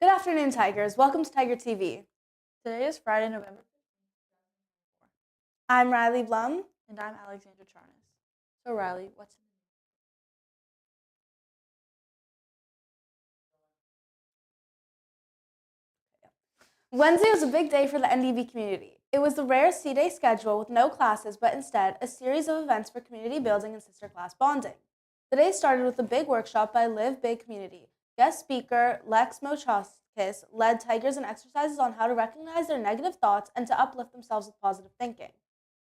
Good afternoon, Tigers. Welcome to Tiger TV. Today is Friday, November 15th. I'm Riley Blum. And I'm Alexandra Charnas. So Riley, what's Wednesday was a big day for the NDB community. It was the rare C-Day schedule with no classes, but instead a series of events for community building and sister class bonding. The day started with a big workshop by Live Big Community. Guest speaker Lex Mochaskis led Tigers in exercises on how to recognize their negative thoughts and to uplift themselves with positive thinking.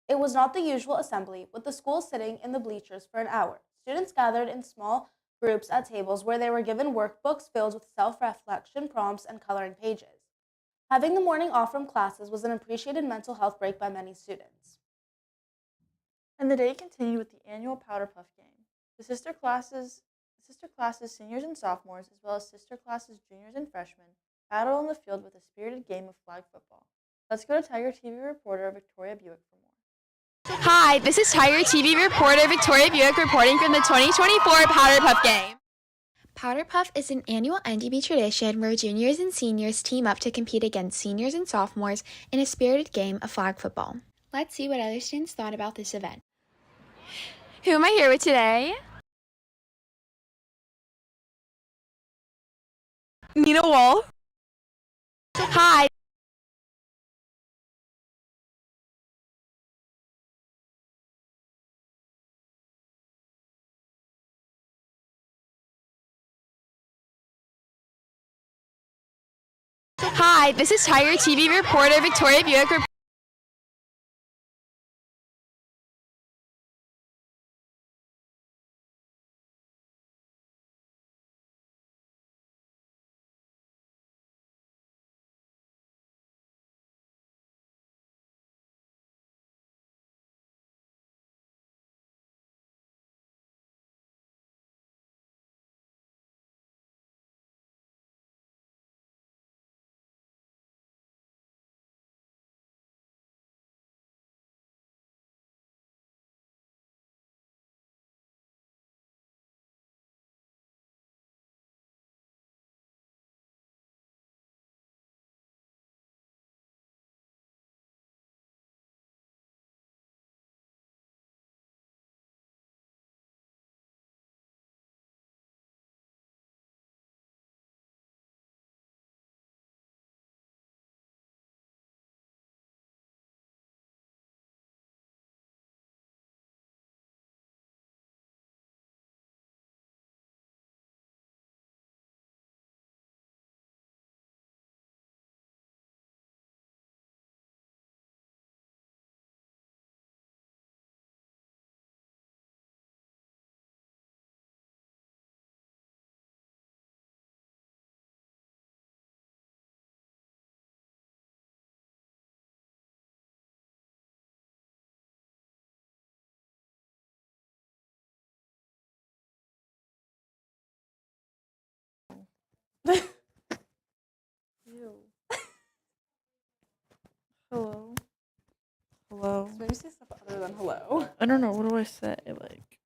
It was not the usual assembly, with the school sitting in the bleachers for an hour. Students gathered in small groups at tables where they were given workbooks filled with self-reflection prompts and coloring pages. Having the morning off from classes was an appreciated mental health break by many students. And the day continued with the annual Powder Puff game. The sister classes, seniors and sophomores, as well as sister classes, juniors and freshmen, battled on the field with a spirited game of flag football. Let's go to Tiger TV reporter Victoria Buick for more. Hi, this is Tiger TV reporter Victoria Buick reporting from the 2024 Powder Puff game. Powder Puff is an annual NDB tradition where juniors and seniors team up to compete against seniors and sophomores in a spirited game of flag football. Let's see what other students thought about this event. Who am I here with today? Nina Wall. Hi. Hi, this is Tiger TV reporter Victoria Buick. Ew. Hello. Hello. So maybe say stuff other than hello. I don't know. What do I say? Like,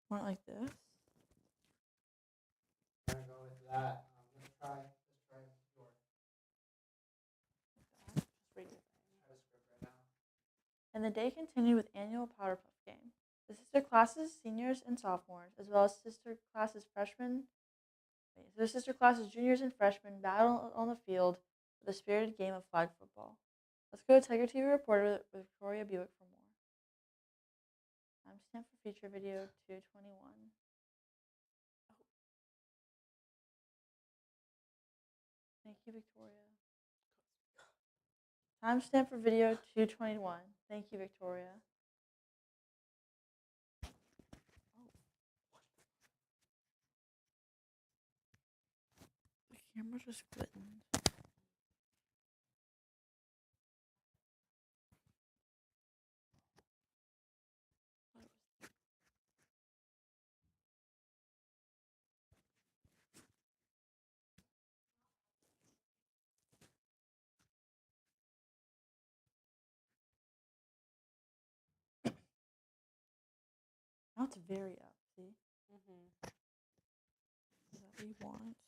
want it like this? I'm gonna go with that. Let's try yours. Just read it. I have a script right now. And the day continued with annual Powder Puff game. The sister classes, seniors and sophomores, as well as sister classes juniors and freshmen battle on the field with a spirited game of flag football. Let's go to Tiger TV reporter Victoria Buick for more. Timestamp for feature video 221. Thank you, Victoria. Timestamp for video 221. Thank you, Victoria. The camera just glittened. Now it's very up, see? He wants.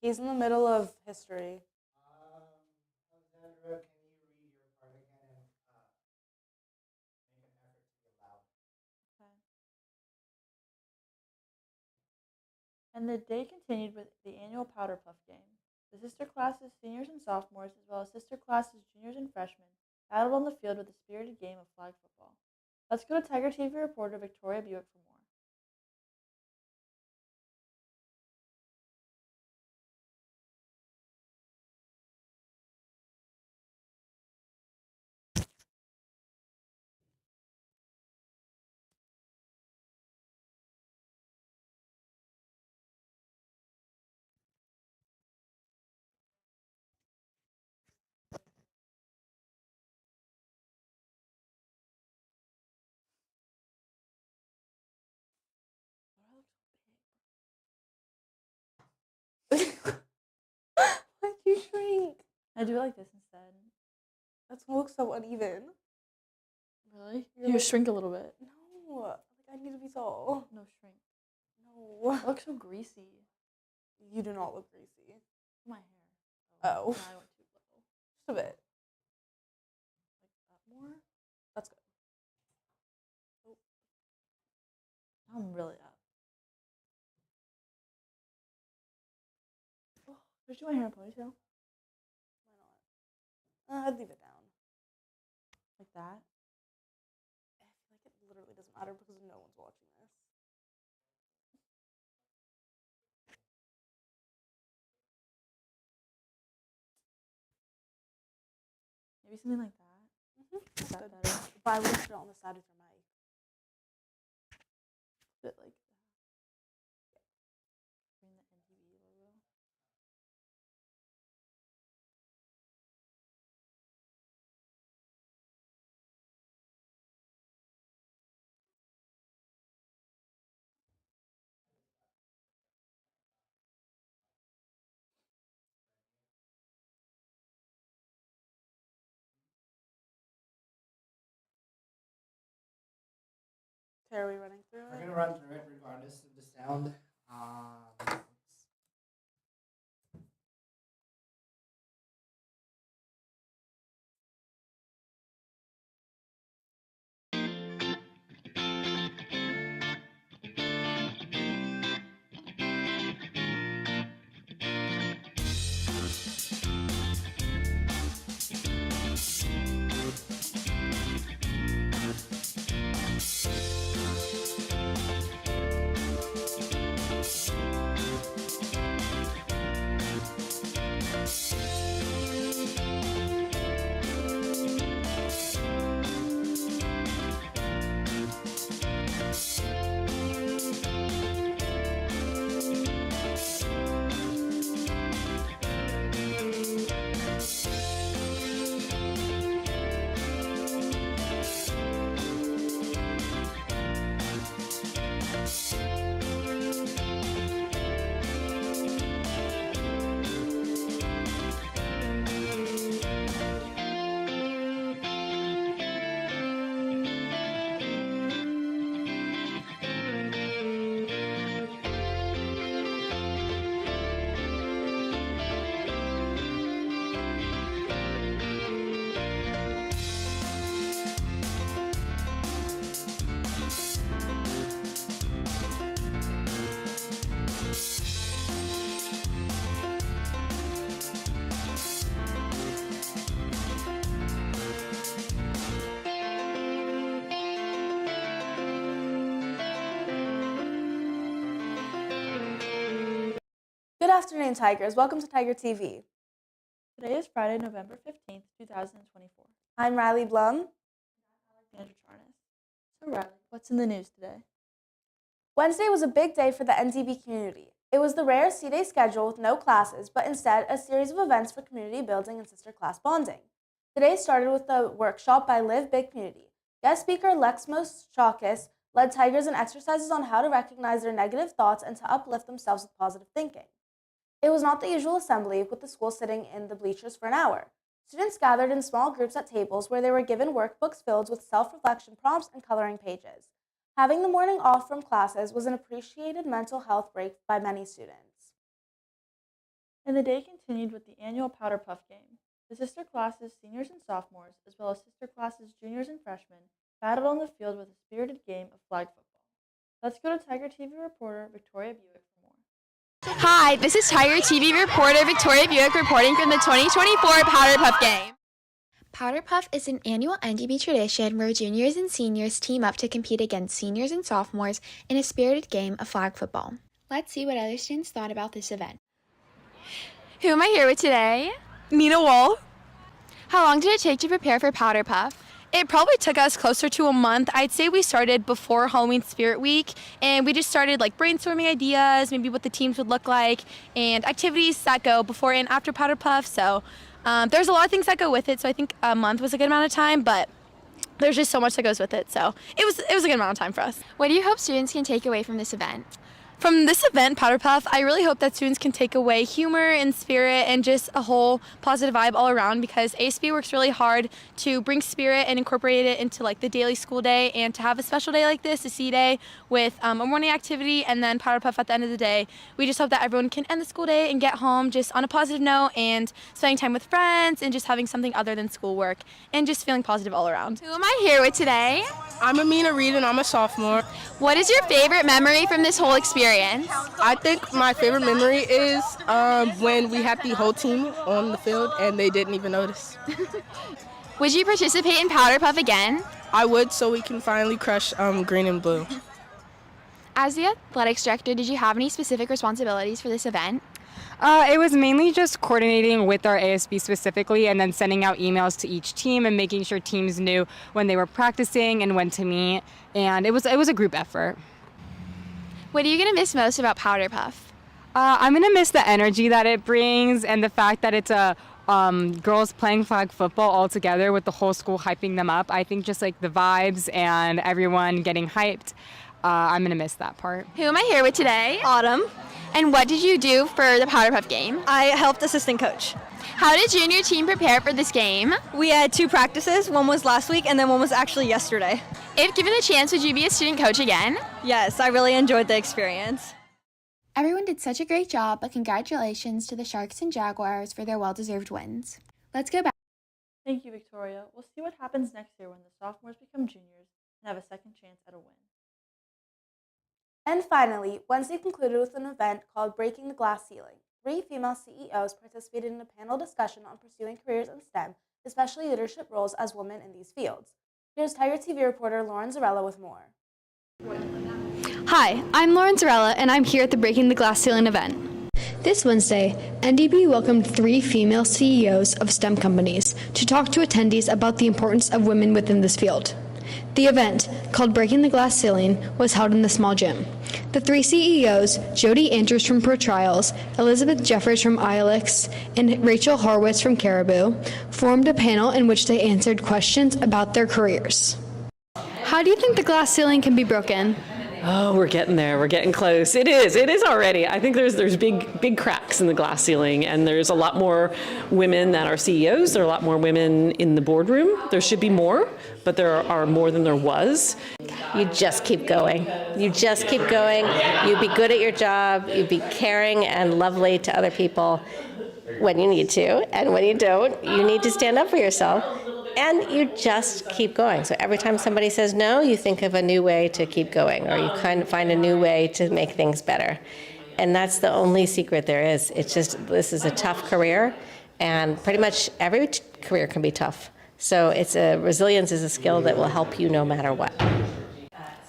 He's in the middle of history. Alexandra, can you read your part again and make an effort to be loud? Okay. And the day continued with the annual Powder Puff game. The sister classes, seniors and sophomores, as well as sister classes, juniors and freshmen, battled on the field with a spirited game of flag football. Let's go to Tiger TV reporter Victoria Buick for more. Why'd you shrink? I do it like this instead. That's gonna look so uneven. Really? You're You like- shrink a little bit. No, like I need to be tall. No, shrink. No, I look so greasy. you do not look greasy. My hair. Oh. Now I went too low. Just a bit. Like that more? That's good. Now I'm really up. Oh, should I do my hair in a ponytail? Why not? I'd leave it down. Like that? I feel like it literally doesn't matter because no one's watching this. Maybe something like that. That's that good. better? But I would put it on the side with your mic. A bit like that. Bring the NTV logo. Okay, are we running through We're it? gonna run through it regardless of the sound. Good afternoon, Tigers. Welcome to Tiger TV. Today is Friday, November 15th, 2024. I'm Riley Blum. Alexandra Charnas. So Riley, what's in the news today? Wednesday was a big day for the NDB community. It was the rare C-Day schedule with no classes, but instead a series of events for community building and sister class bonding. The day started with a workshop by Live Big Community. Guest speaker Lexmos Chakis led Tigers in exercises on how to recognize their negative thoughts and to uplift themselves with positive thinking. It was not the usual assembly, with the school sitting in the bleachers for an hour. Students gathered in small groups at tables where they were given workbooks filled with self-reflection prompts and coloring pages. Having the morning off from classes was an appreciated mental health break by many students. And the day continued with the annual Powder Puff game. The sister classes, seniors and sophomores, as well as sister classes, juniors and freshmen, battled on the field with a spirited game of flag football. Let's go to Tiger TV reporter Victoria Buick for more. Hi, this is Tiger TV reporter Victoria Buick reporting from the 2024 Powder Puff game. Powder Puff is an annual NDB tradition where juniors and seniors team up to compete against seniors and sophomores in a spirited game of flag football. Let's see what other students thought about this event. Who am I here with today? Mina Wall. How long did it take to prepare for Powder Puff? It probably took us closer to a month. I'd say we started before Halloween Spirit Week, and we just started like brainstorming ideas, maybe what the teams would look like, and activities that go before and after Powder Puff. So there's a lot of things that go with it. So I think a month was a good amount of time, but there's just so much that goes with it. So it was a good amount of time for us. What do you hope students can take away from this event? From this event, Powder Puff, I really hope that students can take away humor and spirit and just a whole positive vibe all around, because ASB works really hard to bring spirit and incorporate it into like the daily school day, and to have a special day like this, a C day with a morning activity and then Powder Puff at the end of the day. We just hope that everyone can end the school day and get home just on a positive note and spending time with friends and just having something other than schoolwork and just feeling positive all around. Who am I here with today? I'm Amina Reed and I'm a sophomore. What is your favorite memory from this whole experience? I think my favorite memory is when we had the whole team on the field and they didn't even notice. Would you participate in Powder Puff again? I would, so we can finally crush green and blue. As the athletics director, did you have any specific responsibilities for this event? It was mainly just coordinating with our ASB specifically, and then sending out emails to each team and making sure teams knew when they were practicing and when to meet. And it was a group effort. What are you going to miss most about Powder Puff? I'm going to miss the energy that it brings and the fact that it's a girls playing flag football all together with the whole school hyping them up. I think just like the vibes and everyone getting hyped, I'm going to miss that part. Who am I here with today? Autumn. And what did you do for the Powder Puff game? I helped assistant coach. How did junior team prepare for this game? We had 2 practices. One was last week and then one was actually yesterday. If given the chance, would you be a student coach again? Yes, I really enjoyed the experience. Everyone did such a great job, but congratulations to the Sharks and Jaguars for their well-deserved wins. Let's go back. Thank you, Victoria. We'll see what happens next year when the sophomores become juniors and have a second chance at a win. And finally, Wednesday concluded with an event called Breaking the Glass Ceiling. 3 female CEOs participated in a panel discussion on pursuing careers in STEM, especially leadership roles as women in these fields. Here's Tiger TV reporter Lauren Zarella with more. Hi, I'm Lauren Zarella, and I'm here at the Breaking the Glass Ceiling event. This Wednesday, NDB welcomed 3 female CEOs of STEM companies to talk to attendees about the importance of women within this field. The event, called Breaking the Glass Ceiling, was held in the small gym. The 3 CEOs, Jody Andrews from ProTrials, Elizabeth Jeffers from ILX, and Rachel Horwitz from Caribou, formed a panel in which they answered questions about their careers. How do you think the glass ceiling can be broken? Oh, we're getting there. We're getting close. It is already. I think there's big cracks in the glass ceiling, and there's a lot more women that are CEOs. There are a lot more women in the boardroom. There should be more, but there are more than there was. You just keep going. You just keep going. You be good at your job. You be caring and lovely to other people when you need to, and when you don't, you need to stand up for yourself. And you just keep going. So every time somebody says no, you think of a new way to keep going, or you kind of find a new way to make things better. And that's the only secret there is. It's just, this is a tough career, and pretty much every career can be tough. So resilience is a skill that will help you no matter what.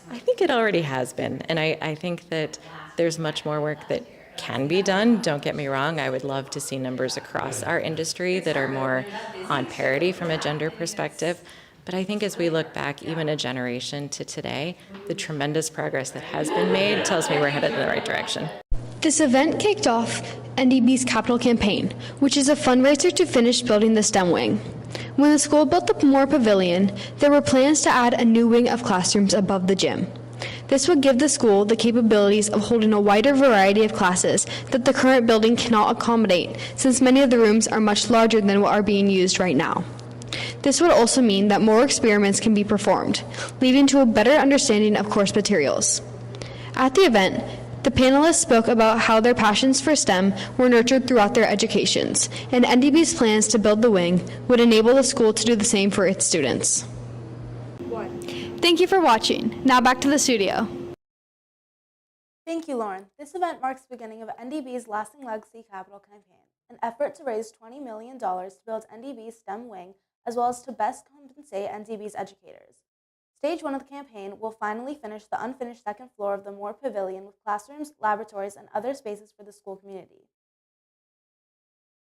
I think it already has been, and I think that there's much more work that can be done. Don't get me wrong, I would love to see numbers across our industry that are more on parity from a gender perspective. But I think as we look back even a generation to today, the tremendous progress that has been made tells me we're headed in the right direction. This event kicked off NDB's Capital Campaign, which is a fundraiser to finish building the STEM wing. When the school built the Moore Pavilion, there were plans to add a new wing of classrooms above the gym. This would give the school the capabilities of holding a wider variety of classes that the current building cannot accommodate, since many of the rooms are much larger than what are being used right now. This would also mean that more experiments can be performed, leading to a better understanding of course materials. At the event, the panelists spoke about how their passions for STEM were nurtured throughout their educations, and NDB's plans to build the wing would enable the school to do the same for its students. Thank you for watching. Now back to the studio. Thank you, Lauren. This event marks the beginning of NDB's Lasting Legacy Capital Campaign, an effort to raise $20 million to build NDB's STEM wing, as well as to best compensate NDB's educators. Stage 1 of the campaign will finally finish the unfinished second floor of the Moore Pavilion with classrooms, laboratories, and other spaces for the school community.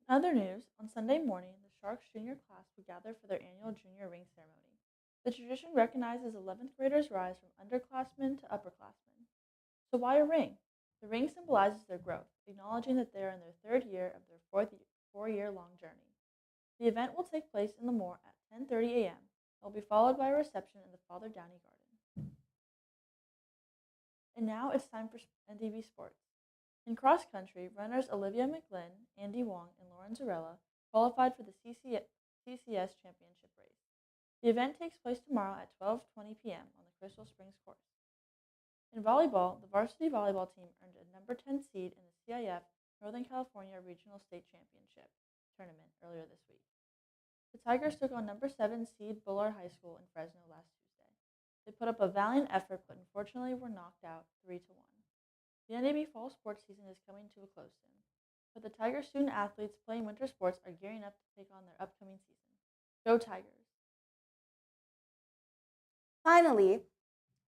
In other news, on Sunday morning, the Sharks junior class will gather for their annual junior ring ceremony. The tradition recognizes 11th graders' rise from underclassmen to upperclassmen. So why a ring? The ring symbolizes their growth, acknowledging that they are in their third year of their four-year-long journey. The event will take place in the Moore at 10:30 a.m. It will be followed by a reception in the Father Downey Garden. And now it's time for NDB Sports. In cross country, runners Olivia McGlynn, Andy Wong, and Lauren Zarella qualified for the CCS Championship race. The event takes place tomorrow at 12:20 p.m. on the Crystal Springs course. In volleyball, the varsity volleyball team earned a number 10 seed in the CIF Northern California Regional State Championship tournament earlier this week. The Tigers took on number 7 seed Bullard High School in Fresno last Tuesday. They put up a valiant effort, but unfortunately were knocked out 3-1. The NAB fall sports season is coming to a close soon, but the Tiger student athletes playing winter sports are gearing up to take on their upcoming season. Go Tigers! Finally,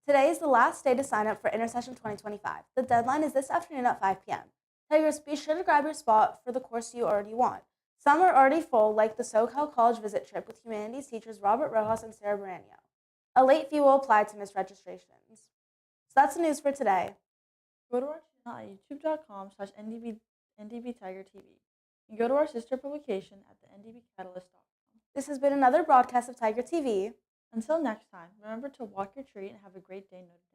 today is the last day to sign up for Intersession 2025. The deadline is this afternoon at 5 p.m. Tigers, be sure to grab your spot for the course you already want. Some are already full, like the SoCal College visit trip with humanities teachers Robert Rojas and Sarah Baranio. A late fee will apply to missed registrations. So that's the news for today. Go to our channel at youtube.com/ndbtigertv and go to our sister publication at thndbcatalyst.com. This has been another broadcast of Tiger TV. Until next time, remember to walk your tree and have a great day, Notre Dame.